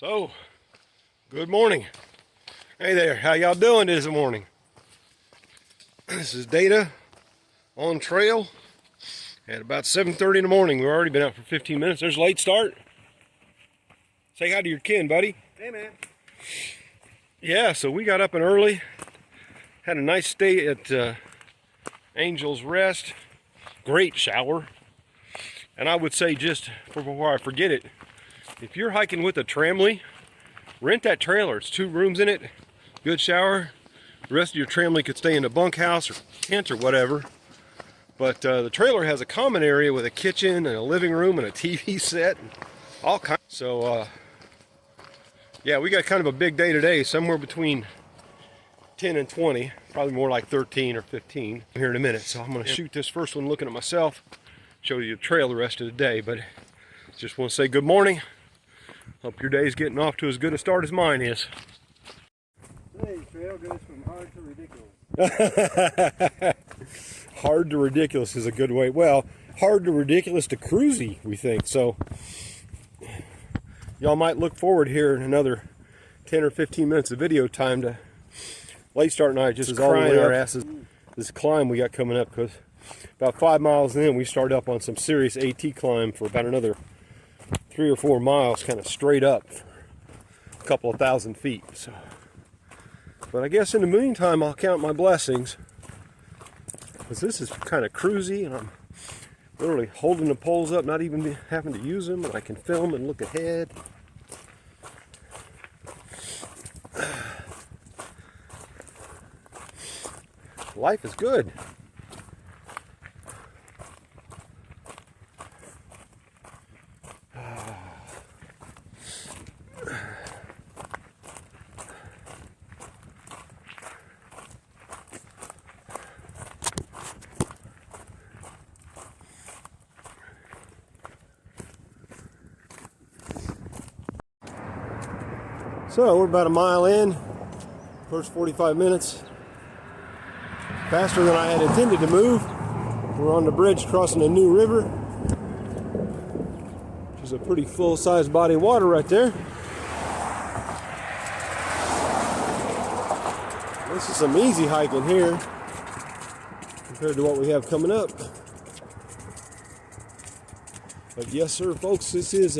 So, good morning. Hey there, how y'all doing this morning? This is Data on trail at about 7:30 in the morning. We've already been out for 15 minutes. There's a late start. Say hi to your kin, buddy. Hey, man. Yeah, so we got up and early. Had a nice stay at Angel's Rest. Great shower. And I would say, just before I forget it, if you're hiking with a tramley, rent that trailer. It's 2 rooms in it, good shower. The rest of your tramley could stay in a bunkhouse or tent or whatever. But the trailer has a common area with a kitchen and a living room and a TV set, and all kinds. So yeah, we got kind of a big day today, somewhere between 10 and 20, probably more like 13 or 15 here in a minute. So I'm going to shoot this first one looking at myself, show you the trail the rest of the day. But just want to say good morning. Hope your day's getting off to as good a start as mine is. Today's trail goes from hard to ridiculous. Hard to ridiculous is a good way. Well, hard to ridiculous to cruisy, we think. So y'all might look forward here in another 10 or 15 minutes of video time to late start and I just crying our asses. This climb we got coming up, because about 5 miles in we start up on some serious AT climb for about another 3 or 4 miles, kind of straight up for a couple of thousand feet. So, but I guess in the meantime I'll count my blessings, because this is kind of cruisy and I'm literally holding the poles up, not even having to use them, and I can film and look ahead. Life is good. So we're about a mile in, first 45 minutes. Faster than I had intended to move. We're on the bridge crossing a new river, which is a pretty full-sized body of water right there. This is some easy hiking here compared to what we have coming up. But yes, sir, folks, this is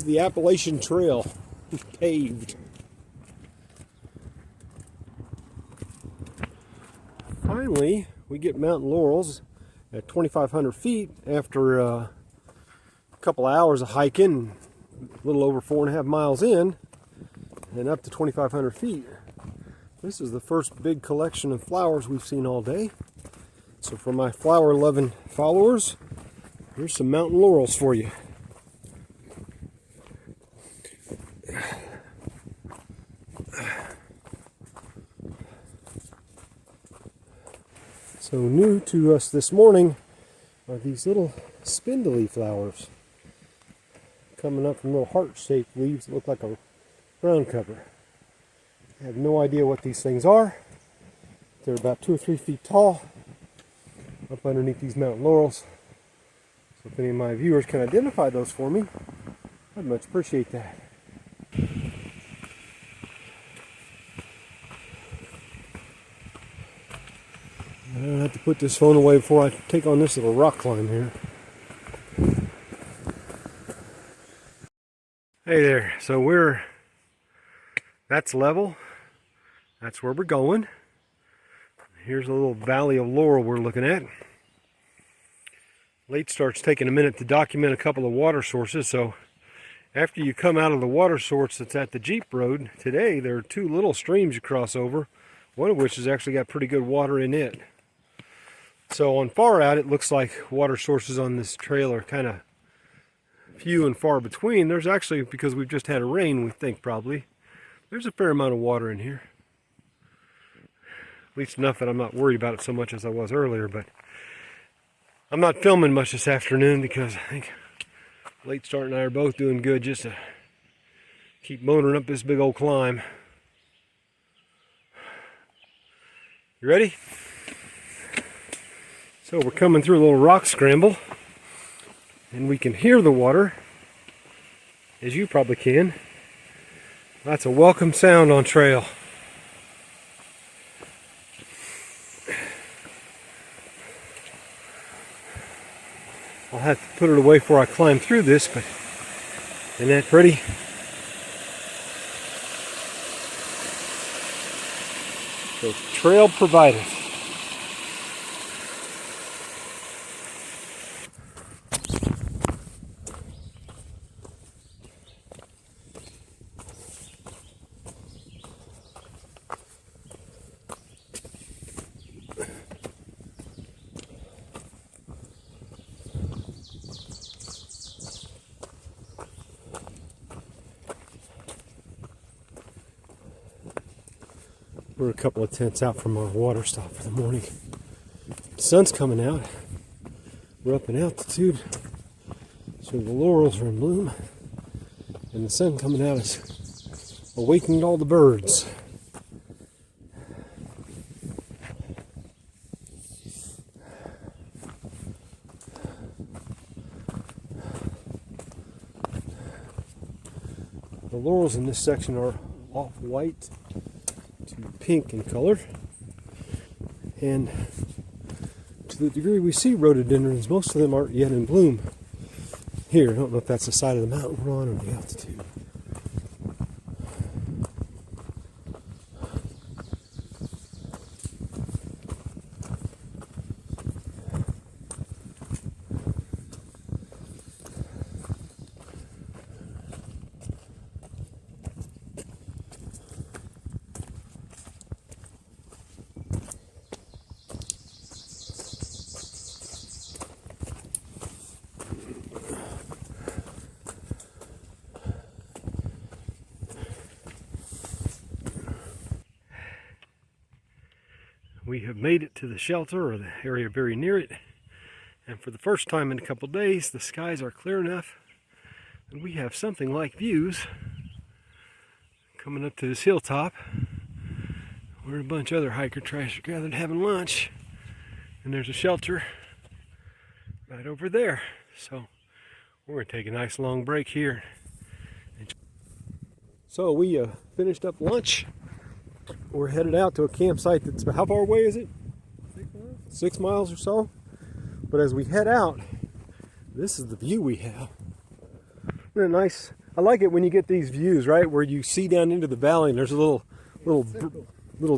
the Appalachian Trail. Paved. Finally, we get Mountain Laurels at 2,500 feet after a couple of hours of hiking, a little over 4.5 miles in, and up to 2,500 feet. This is the first big collection of flowers we've seen all day. So for my flower-loving followers, here's some Mountain Laurels for you. So new to us this morning are these little spindly flowers coming up from little heart-shaped leaves that look like a ground cover. I have no idea what these things are. They're about 2 or 3 feet tall up underneath these mountain laurels. So if any of my viewers can identify those for me, I'd much appreciate that. I don't have to put this phone away before I take on this little rock climb here. Hey there, so that's level. That's where we're going. Here's a little valley of laurel we're looking at. Late start's taking a minute to document a couple of water sources. So after you come out of the water source that's at the Jeep Road, today there are 2 little streams you cross over, one of which has actually got pretty good water in it. So on far out, it looks like water sources on this trail are kind of few and far between. There's actually, because we've just had a rain, we think probably, there's a fair amount of water in here. At least enough that I'm not worried about it so much as I was earlier. But I'm not filming much this afternoon because I think Late Start and I are both doing good just to keep motoring up this big old climb. You ready? So we're coming through a little rock scramble, and we can hear the water as you probably can. That's a welcome sound on trail. I'll have to put it away before I climb through this, but isn't that pretty? So trail provided. We're a couple of tents out from our water stop for the morning. The sun's coming out. We're up in altitude, so the laurels are in bloom, and the sun coming out is awakening all the birds. The laurels in this section are off-white to pink in color, and to the degree we see rhododendrons, most of them aren't yet in bloom here. I don't know if that's the side of the mountain we're on or the altitude. We have made it to the shelter, or the area very near it, and for the first time in a couple days the skies are clear enough and we have something like views coming up to this hilltop where a bunch of other hiker trash are gathered having lunch, and there's a shelter right over there. So we're going to take a nice long break here. So we finished up lunch. We're headed out to a campsite that's, how far away is it? 6 miles? 6 miles or so. But as we head out, this is the view we have. What a nice, I like it when you get these views, right, where you see down into the valley and there's a little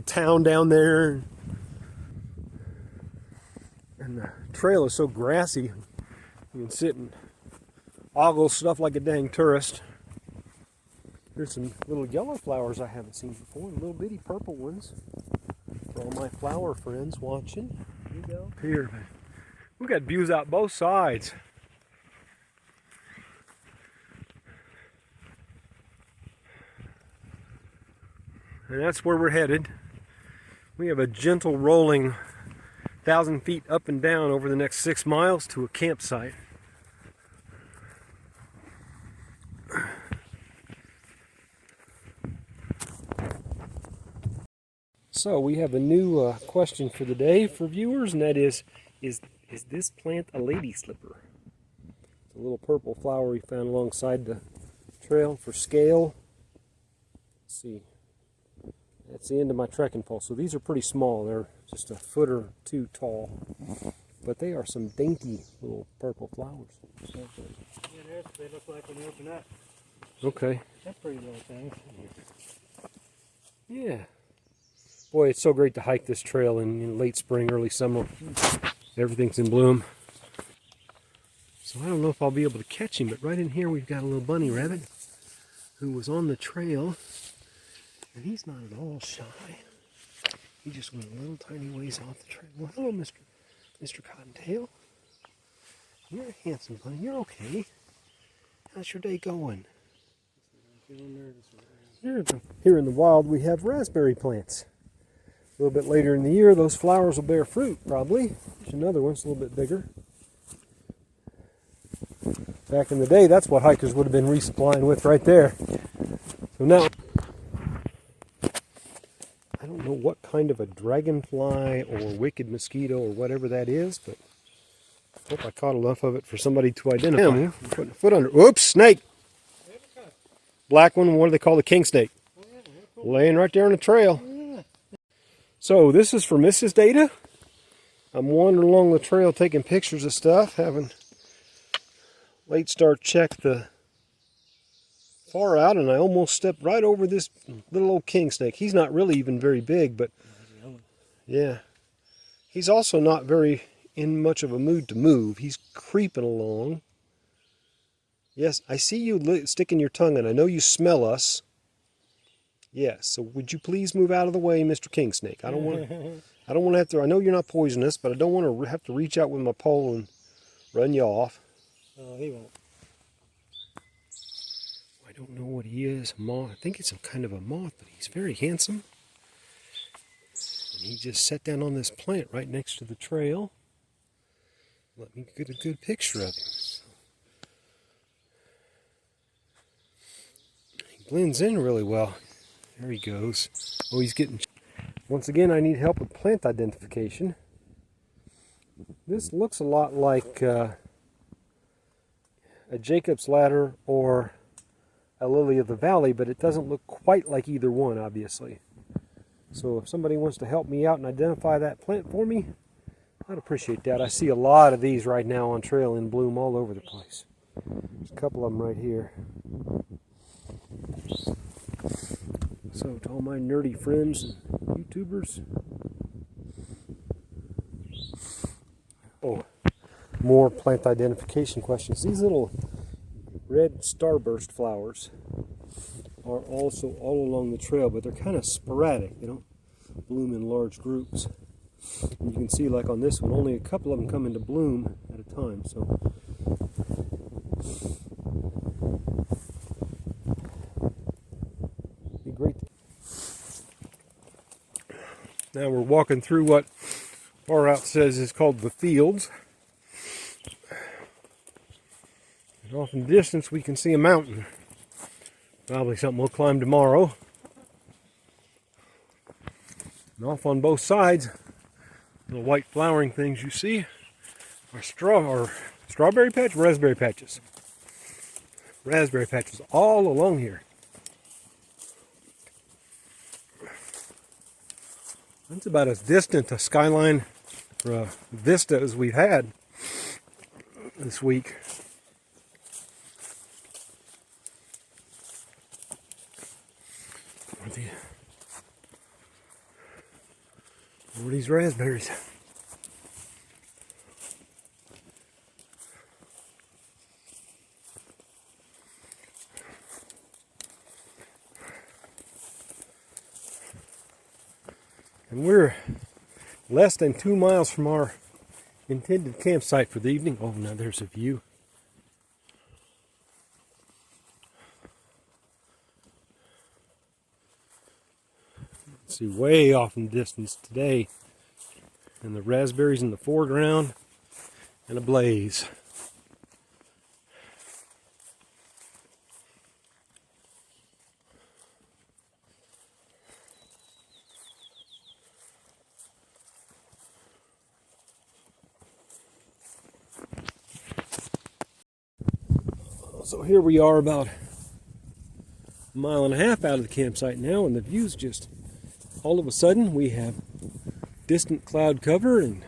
town down there. And the trail is so grassy, you can sit and ogle stuff like a dang tourist. There's some little yellow flowers I haven't seen before, and little bitty purple ones. For all my flower friends watching. Here you go. Here, man. We've got views out both sides. And that's where we're headed. We have a gentle rolling 1,000 feet up and down over the next 6 miles to a campsite. So we have a new question for the day for viewers, and that is this plant a lady slipper? It's a little purple flower we found alongside the trail for scale. Let's see. That's the end of my trekking pole. So these are pretty small. They're just a foot or two tall. But they are some dainty little purple flowers. Yeah, there's what they look like when you open up. Okay. That's pretty little thing. Yeah. Boy, it's so great to hike this trail in late spring, early summer. Everything's in bloom. So I don't know if I'll be able to catch him, but right in here we've got a little bunny rabbit who was on the trail, and he's not at all shy. He just went a little tiny ways off the trail. Well, hello, Mr. Cottontail. You're a handsome bunny. You're okay. How's your day going? I'm feeling nervous. Here in the wild we have raspberry plants. A little bit later in the year, those flowers will bear fruit, probably. There's another one, it's a little bit bigger. Back in the day, that's what hikers would have been resupplying with right there. So now, I don't know what kind of a dragonfly or wicked mosquito or whatever that is, but I hope I caught enough of it for somebody to identify. Putting a foot under. Whoops, snake! They black one, what do they call the king snake? Laying right there on the trail. So this is for Mrs. Data. I'm wandering along the trail taking pictures of stuff, having late start check the far out, and I almost stepped right over this little old king snake. He's not really even very big, but yeah. He's also not very in much of a mood to move. He's creeping along. Yes, I see you sticking your tongue in. I know you smell us. Yes, so would you please move out of the way, Mr. King Snake? I don't want to have to, I know you're not poisonous, but I don't want to have to reach out with my pole and run you off. Oh, he won't. I don't know what he is. A moth. I think it's some kind of a moth, but he's very handsome. And he just sat down on this plant right next to the trail. Let me get a good picture of him. He blends in really well. There he goes. Oh, he's getting... Once again, I need help with plant identification. This looks a lot like a Jacob's ladder or a lily of the valley, but it doesn't look quite like either one, obviously. So if somebody wants to help me out and identify that plant for me, I'd appreciate that. I see a lot of these right now on trail in bloom all over the place. There's a couple of them right here. So to all my nerdy friends and YouTubers. Oh, more plant identification questions. These little red starburst flowers are also all along the trail, but they're kind of sporadic. They don't bloom in large groups. And you can see, like on this one, only a couple of them come into bloom at a time. So be great. Now we're walking through what far out says is called the fields. And off in the distance we can see a mountain. Probably something we'll climb tomorrow. And off on both sides, the white flowering things you see are strawberry patch, raspberry patches. Raspberry patches all along here. That's about as distant a skyline or a vista as we've had this week. Where are these raspberries? And we're less than 2 miles from our intended campsite for the evening. Oh, now there's a view. See way off in the distance today, and the raspberries in the foreground and a blaze. So here we are about 1.5 miles out of the campsite now, and the view's just all of a sudden we have distant cloud cover and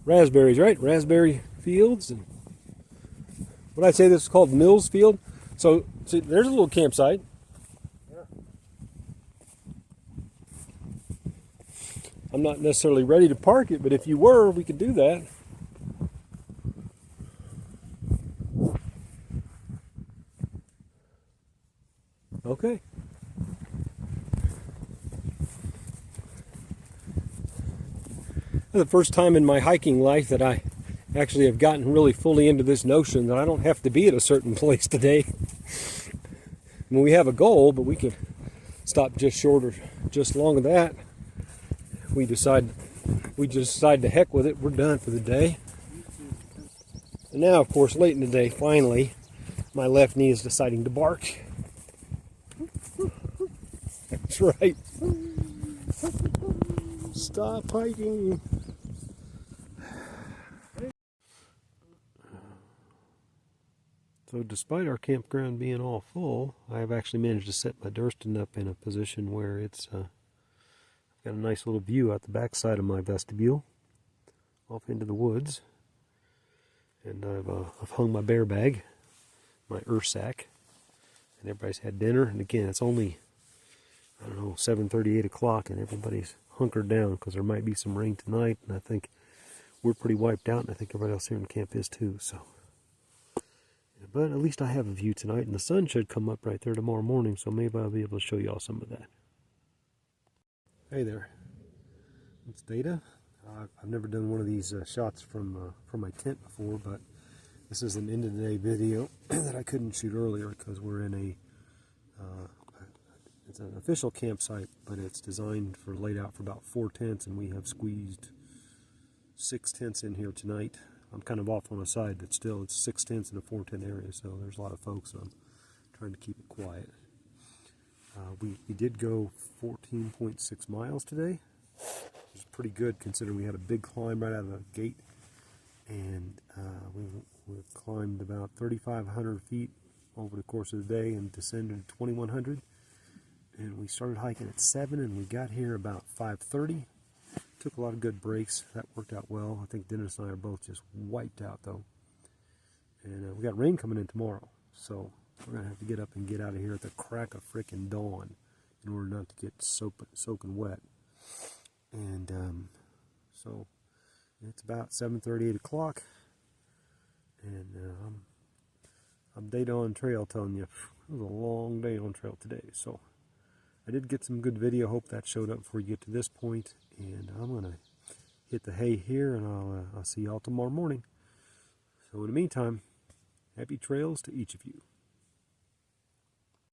raspberries, right? Raspberry fields. And what I'd say this is called Mills Field. So see, there's a little campsite. Yeah. I'm not necessarily ready to park it, but if you were, we could do that. Okay. The first time in my hiking life that I actually have gotten really fully into this notion that I don't have to be at a certain place today. I mean, we have a goal, but we can stop just short or just long of that. We just decide to heck with it. We're done for the day. And now, of course, late in the day, finally, my left knee is deciding to bark. That's right. Stop hiking. So despite our campground being all full, I've actually managed to set my Durston up in a position where it's got a nice little view out the back side of my vestibule, off into the woods. And I've hung my bear bag, my sack, and everybody's had dinner. And again, it's only, I don't know, 7:30, 8 o'clock, and everybody's hunkered down because there might be some rain tonight. And I think we're pretty wiped out, and I think everybody else here in camp is too. So. But at least I have a view tonight, and the sun should come up right there tomorrow morning, so maybe I'll be able to show you all some of that. Hey there, it's Data. I've never done one of these shots from my tent before, but this is an end of the day video that I couldn't shoot earlier because we're in it's an official campsite, but it's designed for laid out for about 4 tents, and we have squeezed 6 tents in here tonight. I'm kind of off on a side, but still it's 6 tents in a 4 tent area, so there's a lot of folks, and I'm trying to keep it quiet. We did go 14.6 miles today, which is pretty good considering we had a big climb right out of the gate, and we climbed about 3,500 feet over the course of the day and descended to 2,100, and we started hiking at 7 and we got here about 5:30. Took a lot of good breaks. That worked out well. I think Dennis and I are both just wiped out though. And we got rain coming in tomorrow. So we're going to have to get up and get out of here at the crack of frickin' dawn in order not to get soaking wet. And so it's about 7:30, 8 o'clock. And I'm day on trail telling you, it was a long day on trail today. So I did get some good video. Hope that showed up before you get to this point. And I'm going to hit the hay here, and I'll see y'all tomorrow morning. So in the meantime, happy trails to each of you.